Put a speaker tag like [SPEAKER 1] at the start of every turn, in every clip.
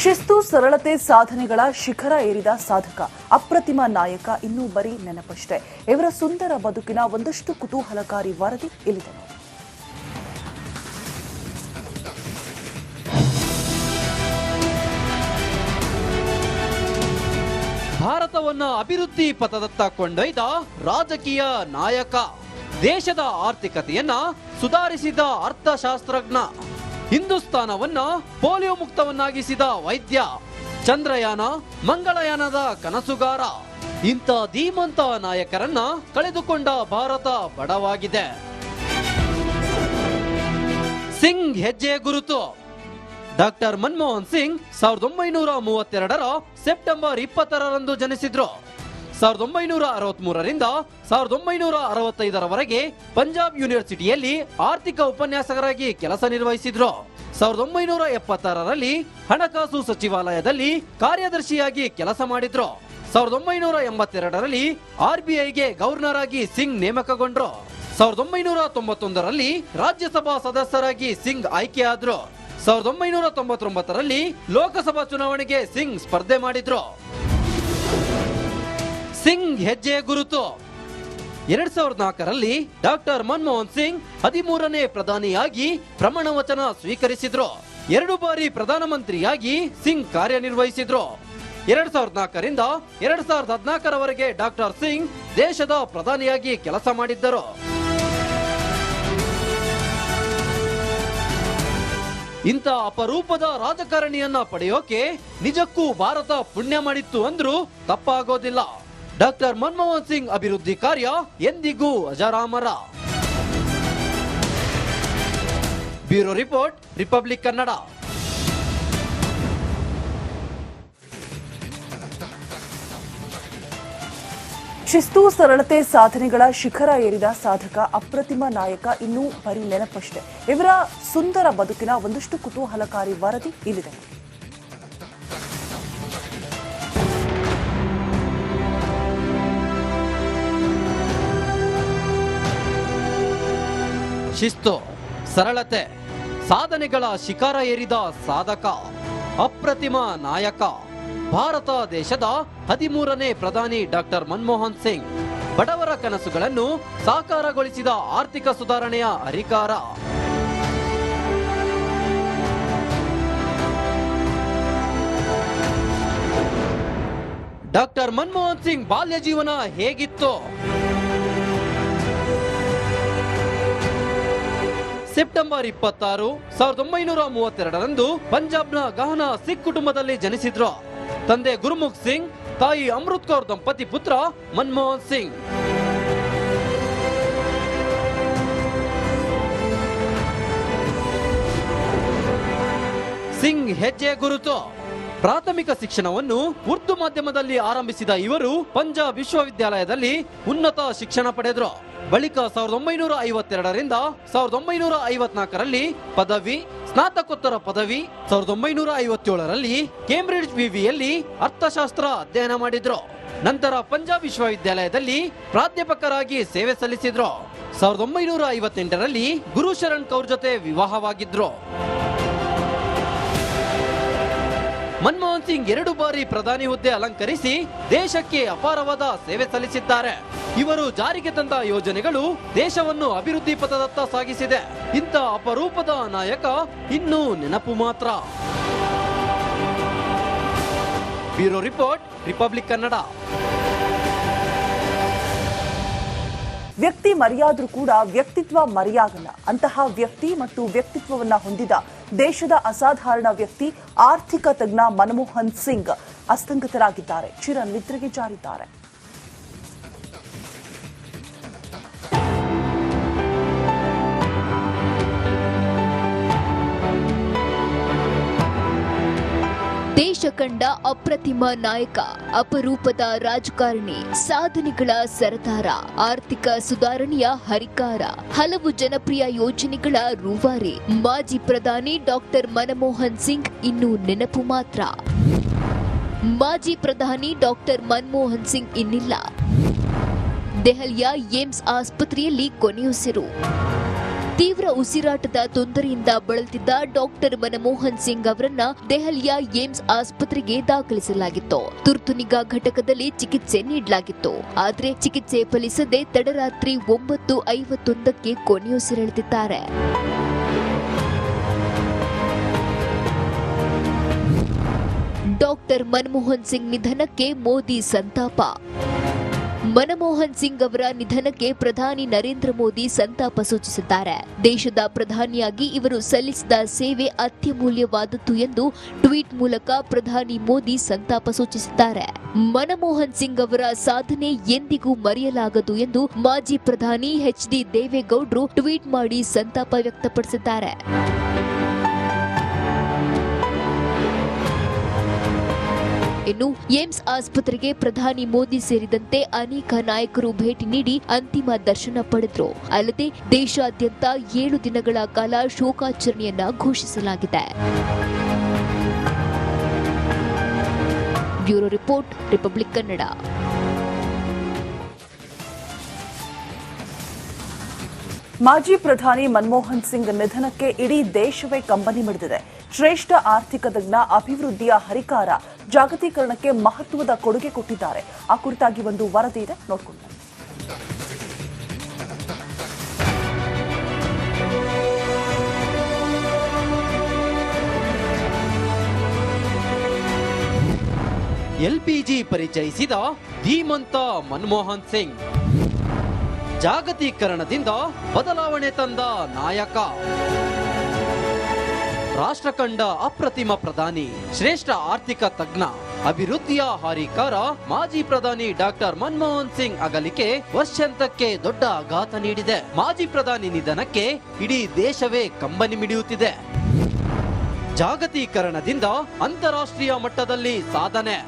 [SPEAKER 1] ಶಿಸ್ತು ಸರಳತೆ ಸಾಧನೆಗಳ ಶಿಖರ ಏರಿದ ಸಾಧಕ ಅಪ್ರತಿಮ ನಾಯಕ ಇನ್ನೂ ಬರೀ ನೆನಪಷ್ಟೇ. ಇವರ ಸುಂದರ ಬದುಕಿನ ಒಂದಷ್ಟು ಕುತೂಹಲಕಾರಿ ವರದಿ ಇಲ್ಲಿದೆ.
[SPEAKER 2] ಭಾರತವನ್ನ ಅಭಿವೃದ್ಧಿ ಪಥದತ್ತ ಕೊಂಡೊಯ್ದ ರಾಜಕೀಯ ನಾಯಕ, ದೇಶದ ಆರ್ಥಿಕತೆಯನ್ನ ಸುಧಾರಿಸಿದ ಅರ್ಥಶಾಸ್ತ್ರಜ್ಞ, ಹಿಂದೂಸ್ತಾನವನ್ನ ಪೋಲಿಯೋ ಮುಕ್ತವನ್ನಾಗಿಸಿದ ವೈದ್ಯ, ಚಂದ್ರಯಾನ ಮಂಗಳಯಾನದ ಕನಸುಗಾರ. ಇಂಥ ಧೀಮಂತ ನಾಯಕರನ್ನ ಕಳೆದುಕೊಂಡ ಭಾರತ ಬಡವಾಗಿದೆ. ಸಿಂಗ್ ಹೆಜ್ಜೆ ಗುರುತು. ಡಾಕ್ಟರ್ ಮನಮೋಹನ್ ಸಿಂಗ್ 1932ರ ಸೆಪ್ಟೆಂಬರ್ 20ರಂದು ಜನಿಸಿದ್ರು. 1963ರಿಂದ 1965ರವರೆಗೆ ಪಂಜಾಬ್ ಯೂನಿವರ್ಸಿಟಿಯಲ್ಲಿ ಆರ್ಥಿಕ ಉಪನ್ಯಾಸಕರಾಗಿ ಕೆಲಸ ನಿರ್ವಹಿಸಿದ್ರು. 1976ರಲ್ಲಿ ಹಣಕಾಸು ಸಚಿವಾಲಯದಲ್ಲಿ ಕಾರ್ಯದರ್ಶಿಯಾಗಿ ಕೆಲಸ ಮಾಡಿದ್ರು. 1982ರಲ್ಲಿ RBIಗೆ ಗವರ್ನರ್ ಆಗಿ ಸಿಂಗ್ ನೇಮಕಗೊಂಡ್ರು. 1991ರಲ್ಲಿ ರಾಜ್ಯಸಭಾ ಸದಸ್ಯರಾಗಿ ಸಿಂಗ್ ಆಯ್ಕೆಯಾದ್ರು. 1999ರಲ್ಲಿ ಲೋಕಸಭಾ ಚುನಾವಣೆಗೆ ಸಿಂಗ್ ಸ್ಪರ್ಧೆ ಮಾಡಿದ್ರು. ಸಿಂಗ್ ಹೆಜ್ಜೆ ಗುರುತು. 2004ರಲ್ಲಿ ಡಾಕ್ಟರ್ ಮನಮೋಹನ್ ಸಿಂಗ್ 13ನೇ ಪ್ರಧಾನಿಯಾಗಿ ಪ್ರಮಾಣ ವಚನ ಸ್ವೀಕರಿಸಿದ್ರು. 2 ಬಾರಿ ಪ್ರಧಾನಮಂತ್ರಿಯಾಗಿ ಸಿಂಗ್ ಕಾರ್ಯನಿರ್ವಹಿಸಿದ್ರು. 2004ರಿಂದ 2014ರವರೆಗೆ ಡಾಕ್ಟರ್ ಸಿಂಗ್ ದೇಶದ ಪ್ರಧಾನಿಯಾಗಿ ಕೆಲಸ ಮಾಡಿದ್ದರು. ಇಂಥ ಅಪರೂಪದ ರಾಜಕಾರಣಿಯನ್ನ ಪಡೆಯೋಕೆ ನಿಜಕ್ಕೂ ಭಾರತ ಪುಣ್ಯ ಮಾಡಿತ್ತು ಅಂದ್ರೂ ತಪ್ಪಾಗೋದಿಲ್ಲ. ಡಾಕ್ಟರ್ ಮನಮೋಹನ್ ಸಿಂಗ್ ಅಭಿವೃದ್ಧಿ ಕಾರ್ಯ ಎಂದಿಗೂ ಅಜರಾಮರ. Bureau report, republic Kannada.
[SPEAKER 1] ಶಿಸ್ತು ಸರಳತೆ ಸಾಧನೆಗಳ ಶಿಖರ ಏರಿದ ಸಾಧಕ ಅಪ್ರತಿಮ ನಾಯಕ ಇನ್ನೂ ಬರೀ ನೆನಪಷ್ಟೇ. ಇವರ ಸುಂದರ ಬದುಕಿನ ಒಂದಷ್ಟು ಕುತೂಹಲಕಾರಿ ವರದಿ ಇಲ್ಲಿದೆ.
[SPEAKER 2] ಶಿಸ್ತು, ಸರಳತೆ, ಸಾಧನೆಗಳ ಶಿಖರ ಏರಿದ ಸಾಧಕ, ಅಪ್ರತಿಮ ನಾಯಕ, ಭಾರತ ದೇಶದ 13ನೇ ಪ್ರಧಾನಿ ಡಾಕ್ಟರ್ ಮನಮೋಹನ್ ಸಿಂಗ್. ಬಡವರ ಕನಸುಗಳನ್ನು ಸಾಕಾರಗೊಳಿಸಿದ ಆರ್ಥಿಕ ಸುಧಾರಣೆಯ ಹರಿಕಾರ. ಡಾಕ್ಟರ್ ಮನಮೋಹನ್ ಸಿಂಗ್ ಬಾಲ್ಯ ಜೀವನ ಹೇಗಿತ್ತು? ಸೆಪ್ಟೆಂಬರ್ 26, 1932ರಂದು ಪಂಜಾಬ್ನ ಗಹನ ಸಿಖ್ ಕುಟುಂಬದಲ್ಲಿ ಜನಿಸಿದ್ರು. ತಂದೆ ಗುರುಮುಖ್ ಸಿಂಗ್, ತಾಯಿ ಅಮೃತ್ ಕೌರ್ ದಂಪತಿ ಪುತ್ರ ಮನಮೋಹನ್ ಸಿಂಗ್. ಸಿಂಗ್ ಹೆಜ್ಜೆ ಗುರುತು. ಪ್ರಾಥಮಿಕ ಶಿಕ್ಷಣವನ್ನು ಉರ್ದು ಮಾಧ್ಯಮದಲ್ಲಿ ಆರಂಭಿಸಿದ ಇವರು ಪಂಜಾಬ್ ವಿಶ್ವವಿದ್ಯಾಲಯದಲ್ಲಿ ಉನ್ನತ ಶಿಕ್ಷಣ ಪಡೆದರು. ಬಳಿಕ 1952ರಿಂದ 1954ರಲ್ಲಿ ಪದವಿ, ಸ್ನಾತಕೋತ್ತರ ಪದವಿ, 1957ರಲ್ಲಿ ಕೇಂಬ್ರಿಡ್ಜ್ ವಿವಿಯಲ್ಲಿ ಅರ್ಥಶಾಸ್ತ್ರ ಅಧ್ಯಯನ ಮಾಡಿದ್ರು. ನಂತರ ಪಂಜಾಬ್ ವಿಶ್ವವಿದ್ಯಾಲಯದಲ್ಲಿ ಪ್ರಾಧ್ಯಾಪಕರಾಗಿ ಸೇವೆ ಸಲ್ಲಿಸಿದ್ರು. 1958ರಲ್ಲಿ ಗುರು ಶರಣ್ ಕೌರ್ ಜೊತೆ ವಿವಾಹವಾಗಿದ್ರು. ಮನಮೋಹನ್ ಸಿಂಗ್ 2 ಬಾರಿ ಪ್ರಧಾನಿ ಹುದ್ದೆ ಅಲಂಕರಿಸಿ ದೇಶಕ್ಕೆ ಅಪಾರವಾದ ಸೇವೆ ಸಲ್ಲಿಸಿದ್ದಾರೆ. ಇವರು ಜಾರಿಗೆ ತಂದ ಯೋಜನೆಗಳು ದೇಶವನ್ನು ಅಭಿವೃದ್ಧಿ ಪಥದತ್ತ ಸಾಗಿಸಿದೆ. ಇಂಥ ಅಪರೂಪದ ನಾಯಕ ಇನ್ನೂ ನೆನಪು ಮಾತ್ರ. Bureau report, republic Kannada.
[SPEAKER 1] ವ್ಯಕ್ತಿ ಮರೆಯಾದ್ರೂ ಕೂಡ ವ್ಯಕ್ತಿತ್ವ ಮರೆಯಾಗಲ್ಲ. ಅಂತಹ ವ್ಯಕ್ತಿ ಮತ್ತು ವ್ಯಕ್ತಿತ್ವವನ್ನ ಹೊಂದಿದ ದೇಶದ ಅಸಾಧಾರಣ ವ್ಯಕ್ತಿ ಆರ್ಥಿಕ ತಜ್ಞ ಮನಮೋಹನ್ ಸಿಂಗ್ ಅಸ್ತಂಗತರಾಗಿದ್ದಾರೆ. ಚಿರ ನಿದ್ರೆಗೆ ಜಾರಿದ್ದಾರೆ.
[SPEAKER 3] ದೇಶ ಕಂಡ ಅಪ್ರತಿಮ ನಾಯಕ, ಅಪರೂಪದ ರಾಜಕಾರಣಿ, ಸಾಧನೆಗಳ ಸರದಾರ, ಆರ್ಥಿಕ ಸುಧಾರಣೆಯ ಹರಿಕಾರ, ಹಲವು ಜನಪ್ರಿಯ ಯೋಜನೆಗಳ ರೂವಾರಿ ಮಾಜಿ ಪ್ರಧಾನಿ ಡಾಕ್ಟರ್ ಮನಮೋಹನ್ ಸಿಂಗ್ ಇನ್ನೂ ನೆನಪು ಮಾತ್ರ. ಮಾಜಿ ಪ್ರಧಾನಿ ಡಾಕ್ಟರ್ ಮನಮೋಹನ್ ಸಿಂಗ್ ಇನ್ನಿಲ್ಲ. ದೆಹಲಿಯ ಏಮ್ಸ್ ಆಸ್ಪತ್ರೆಯಲ್ಲಿ ಕೊನೆಯುಸಿರು. ತೀವ್ರ ಉಸಿರಾಟದ ತೊಂದರೆಯಿಂದ ಬಳಲ್ತಿದ್ದ ಡಾಕ್ಟರ್ ಮನಮೋಹನ್ ಸಿಂಗ್ ಅವರನ್ನ ದೆಹಲಿಯ ಏಮ್ಸ್ ಆಸ್ಪತ್ರೆಗೆ ದಾಖಲಿಸಲಾಗಿತ್ತು. ತುರ್ತು ನಿಗಾ ಘಟಕದಲ್ಲಿ ಚಿಕಿತ್ಸೆ ನೀಡಲಾಗಿತ್ತು. ಆದರೆ ಚಿಕಿತ್ಸೆ ಫಲಿಸದೆ ತಡರಾತ್ರಿ 9:51ಕ್ಕೆ ಕೊನೆಯುಸಿರೆಳೆದಿದ್ದಾರೆ. ಡಾಕ್ಟರ್ ಮನಮೋಹನ್ ಸಿಂಗ್ ನಿಧನಕ್ಕೆ ಮೋದಿ ಸಂತಾಪ. ಮನಮೋಹನ್ ಸಿಂಗ್ ಅವರ ನಿಧನಕ್ಕೆ ಪ್ರಧಾನಿ ನರೇಂದ್ರ ಮೋದಿ ಸಂತಾಪ ಸೂಚಿಸಿದ್ದಾರೆ. ದೇಶದ ಪ್ರಧಾನಿಯಾಗಿ ಇವರು ಸಲ್ಲಿಸಿದ ಸೇವೆ ಅತ್ಯಮೂಲ್ಯವಾದದ್ದು ಎಂದು ಟ್ವೀಟ್ ಮೂಲಕ ಪ್ರಧಾನಿ ಮೋದಿ ಸಂತಾಪ ಸೂಚಿಸಿದ್ದಾರೆ. ಮನಮೋಹನ್ ಸಿಂಗ್ ಅವರ ಸಾಧನೆ ಎಂದಿಗೂ ಮರೆಯಲಾಗದು ಎಂದು ಮಾಜಿ ಪ್ರಧಾನಿ ಎಚ್.ಡಿ. ದೇವೇಗೌಡರು ಟ್ವೀಟ್ ಮಾಡಿ ಸಂತಾಪ ವ್ಯಕ್ತಪಡಿಸಿದ್ದಾರೆ. ಇನ್ನು ಏಮ್ಸ್ ಆಸ್ಪತ್ರೆಗೆ ಪ್ರಧಾನಿ ಮೋದಿ ಸೇರಿದಂತೆ ಅನೇಕ ನಾಯಕರು ಭೇಟಿ ನೀಡಿ ಅಂತಿಮ ದರ್ಶನ ಪಡೆದರು. ಅಲ್ಲದೆ ದೇಶಾದ್ಯಂತ 7 ದಿನಗಳ ಕಾಲ ಶೋಕಾಚರಣೆಯನ್ನ ಘೋಷಿಸಲಾಗಿದೆ. Bureau report, republic Kannada.
[SPEAKER 1] ಮಾಜಿ ಪ್ರಧಾನಿ ಮನಮೋಹನ್ ಸಿಂಗ್ ನಿಧನಕ್ಕೆ ಇಡೀ ದೇಶವೇ ಕಂಬನಿ ಮಿಡಿದಿದೆ. ಶ್ರೇಷ್ಠ ಆರ್ಥಿಕ ತಜ್ಞ, ಅಭಿವೃದ್ಧಿಯ ಹರಿಕಾರ, ಜಾಗತೀಕರಣಕ್ಕೆ ಮಹತ್ವದ ಕೊಡುಗೆ ಕೊಟ್ಟಿದ್ದಾರೆ. ಆ ಕುರಿತಾಗಿ ಒಂದು ವರದಿ ಇದೆ, ನೋಡ್ಕೊಂಡು ಬನ್ನಿ.
[SPEAKER 2] ಎಲ್ಪಿಜಿ ಪರಿಚಯಿಸಿದ ಧೀಮಂತ ಮನಮೋಹನ್ ಸಿಂಗ್, ಜಾಗತೀಕರಣದಿಂದ ಬದಲಾವಣೆ ತಂದ ನಾಯಕ, ರಾಷ್ಟ್ರ ಕಂಡ ಅಪ್ರತಿಮ ಪ್ರಧಾನಿ, ಶ್ರೇಷ್ಠ ಆರ್ಥಿಕ ತಜ್ಞ, ಅಭಿವೃದ್ಧಿಯ ಹರಿಕಾರ ಮಾಜಿ ಪ್ರಧಾನಿ ಡಾಕ್ಟರ್ ಮನಮೋಹನ್ ಸಿಂಗ್ ಅಗಲಿಕೆ ವರ್ಷಾಂತ್ಯಕ್ಕೆ ದೊಡ್ಡ ಆಘಾತ ನೀಡಿದೆ. ಮಾಜಿ ಪ್ರಧಾನಿ ನಿಧನಕ್ಕೆ ಇಡೀ ದೇಶವೇ ಕಂಬನಿ ಮಿಡಿಯುತ್ತಿದೆ. ಜಾಗತೀಕರಣದಿಂದ ಅಂತಾರಾಷ್ಟ್ರೀಯ ಮಟ್ಟದಲ್ಲಿ ಸಾಧನೆ.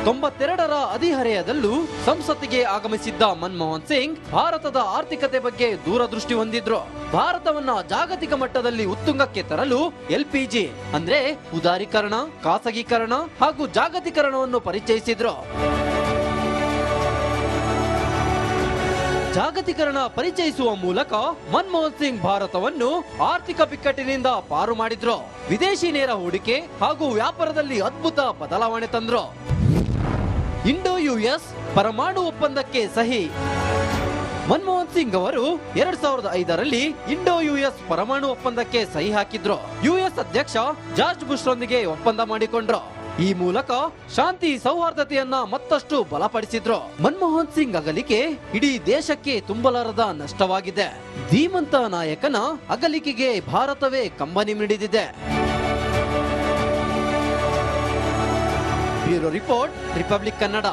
[SPEAKER 2] 92ರ ಹದಿಹರೆಯದಲ್ಲೂ ಸಂಸತ್ತಿಗೆ ಆಗಮಿಸಿದ್ದ ಮನಮೋಹನ್ ಸಿಂಗ್ ಭಾರತದ ಆರ್ಥಿಕತೆ ಬಗ್ಗೆ ದೂರದೃಷ್ಟಿ ಹೊಂದಿದ್ರು. ಭಾರತವನ್ನ ಜಾಗತಿಕ ಮಟ್ಟದಲ್ಲಿ ಉತ್ತುಂಗಕ್ಕೆ ತರಲು ಎಲ್ಪಿಜಿ ಅಂದ್ರೆ ಉದಾರೀಕರಣ, ಖಾಸಗೀಕರಣ ಹಾಗೂ ಜಾಗತೀಕರಣವನ್ನು ಪರಿಚಯಿಸಿದ್ರು. ಜಾಗತೀಕರಣ ಪರಿಚಯಿಸುವ ಮೂಲಕ ಮನಮೋಹನ್ ಸಿಂಗ್ ಭಾರತವನ್ನು ಆರ್ಥಿಕ ಬಿಕ್ಕಟ್ಟಿನಿಂದ ಪಾರು ಮಾಡಿದ್ರು. ವಿದೇಶಿ ನೇರ ಹೂಡಿಕೆ ಹಾಗೂ ವ್ಯಾಪಾರದಲ್ಲಿ ಅದ್ಭುತ ಬದಲಾವಣೆ ತಂದ್ರು. ಇಂಡೋ-ಯುಎಸ್ ಪರಮಾಣು ಒಪ್ಪಂದಕ್ಕೆ ಸಹಿ. ಮನಮೋಹನ್ ಸಿಂಗ್ ಅವರು 2005ರಲ್ಲಿ ಇಂಡೋ-ಯುಎಸ್ ಪರಮಾಣು ಒಪ್ಪಂದಕ್ಕೆ ಸಹಿ ಹಾಕಿದ್ರು. ಯುಎಸ್ ಅಧ್ಯಕ್ಷ ಜಾರ್ಜ್ ಬುಷ್ ರೊಂದಿಗೆ ಒಪ್ಪಂದ ಮಾಡಿಕೊಂಡ್ರು. ಈ ಮೂಲಕ ಶಾಂತಿ ಸೌಹಾರ್ದತೆಯನ್ನ ಮತ್ತಷ್ಟು ಬಲಪಡಿಸಿದ್ರು. ಮನಮೋಹನ್ ಸಿಂಗ್ ಅಗಲಿಕೆ ಇಡೀ ದೇಶಕ್ಕೆ ತುಂಬಲಾರದ ನಷ್ಟವಾಗಿದೆ. ಧೀಮಂತ ನಾಯಕನ ಅಗಲಿಕೆಗೆ ಭಾರತವೇ ಕಂಬನಿ ಮಿಡಿದಿದೆ. Bureau report, republic Kannada.